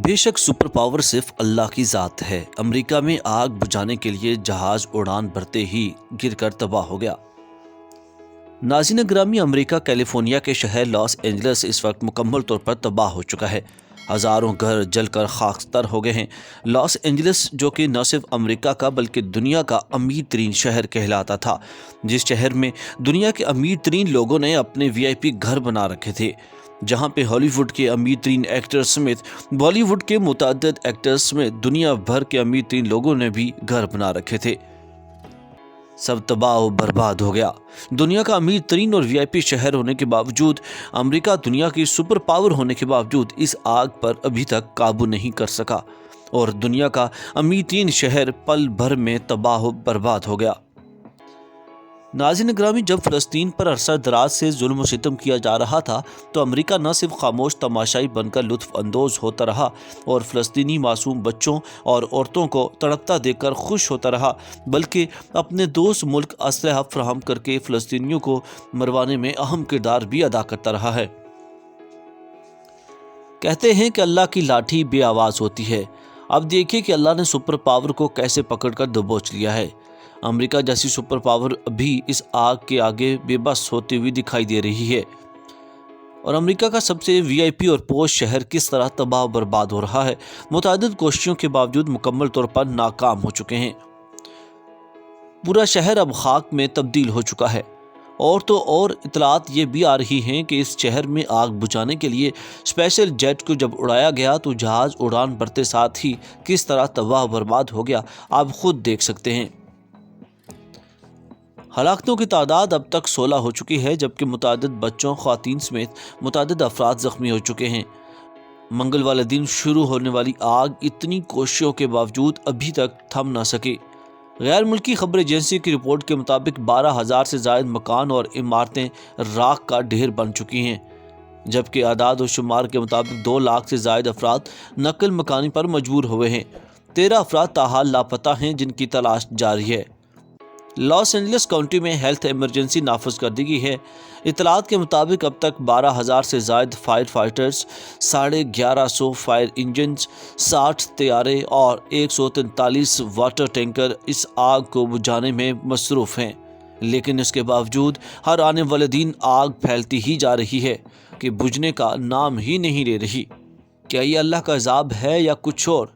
بے شک super power صرف اللہ کی ذات ہے۔ امریکہ میں آگ بجھانے کے لیے جہاز اڑان بھرتے ہی گر کر تباہ ہو گیا۔ ناظرین گرامی، امریکہ کیلیفورنیا کے شہر لاس اینجلس اس وقت مکمل طور پر تباہ ہو چکا ہے۔ ہزاروں گھر جل کر خاکستر ہو گئے ہیں۔ لاس اینجلس جو کہ نہ صرف امریکہ کا بلکہ دنیا کا امیر ترین شہر کہلاتا تھا، جس شہر میں دنیا کے امیر ترین لوگوں نے اپنے VIP گھر بنا رکھے تھے، جہاں پہ ہالی ووڈ کے امیر ترین ایکٹر سمیت بالی ووڈ کے متعدد ایکٹر سمیت دنیا بھر کے امیر ترین لوگوں نے بھی گھر بنا رکھے تھے، سب تباہ و برباد ہو گیا۔ دنیا کا امیر ترین اور VIP شہر ہونے کے باوجود، امریکہ دنیا کی سپر پاور ہونے کے باوجود اس آگ پر ابھی تک قابو نہیں کر سکا اور دنیا کا امیر ترین شہر پل بھر میں تباہ و برباد ہو گیا۔ ناظرین گرامی، جب فلسطین پر عرصہ دراز سے ظلم و ستم کیا جا رہا تھا تو امریکہ نہ صرف خاموش تماشائی بن کر لطف اندوز ہوتا رہا اور فلسطینی معصوم بچوں اور عورتوں کو تڑپتا دیکھ کر خوش ہوتا رہا، بلکہ اپنے دوست ملک اسلحہ فراہم کر کے فلسطینیوں کو مروانے میں اہم کردار بھی ادا کرتا رہا ہے۔ کہتے ہیں کہ اللہ کی لاٹھی بے آواز ہوتی ہے۔ اب دیکھیے کہ اللہ نے سپر پاور کو کیسے پکڑ کر دبوچ لیا ہے۔ امریکہ جیسی سپر پاور ابھی اس آگ کے آگے بے بس ہوتی ہوئی دکھائی دے رہی ہے، اور امریکہ کا سب سے VIP اور پوش شہر کس طرح تباہ و برباد ہو رہا ہے، متعدد کوششوں کے باوجود مکمل طور پر ناکام ہو چکے ہیں۔ پورا شہر اب خاک میں تبدیل ہو چکا ہے، اور تو اور اطلاعات یہ بھی آ رہی ہیں کہ اس شہر میں آگ بجھانے کے لیے اسپیشل جیٹ کو جب اڑایا گیا تو جہاز اڑان بھرتے ساتھ ہی کس طرح تباہ و برباد ہو گیا، آپ خود دیکھ سکتے ہیں۔ ہلاکتوں کی تعداد اب تک 16 ہو چکی ہے، جبکہ متعدد بچوں، خواتین سمیت متعدد افراد زخمی ہو چکے ہیں۔ منگل والے دن شروع ہونے والی آگ اتنی کوششوں کے باوجود ابھی تک تھم نہ سکی۔ غیر ملکی خبر ایجنسی کی رپورٹ کے مطابق 12,000 سے زائد مکان اور عمارتیں راکھ کا ڈھیر بن چکی ہیں، جبکہ اعداد و شمار کے مطابق 2 لاکھ سے زائد افراد نقل مکانی پر مجبور ہوئے ہیں۔ 13 افراد تاحال لاپتہ ہیں، جن کی تلاش جاری ہے۔ لاس اینجلس کاؤنٹی میں ہیلتھ ایمرجنسی نافذ کر دی گئی ہے۔ اطلاعات کے مطابق اب تک 12,000 سے زائد فائر فائٹرز، 1150 فائر انجنز، 60 طیارے اور 143 واٹر ٹینکر اس آگ کو بجھانے میں مصروف ہیں، لیکن اس کے باوجود ہر آنے والے دن آگ پھیلتی ہی جا رہی ہے کہ بجھنے کا نام ہی نہیں لے رہی۔ کیا یہ اللہ کا عذاب ہے یا کچھ اور؟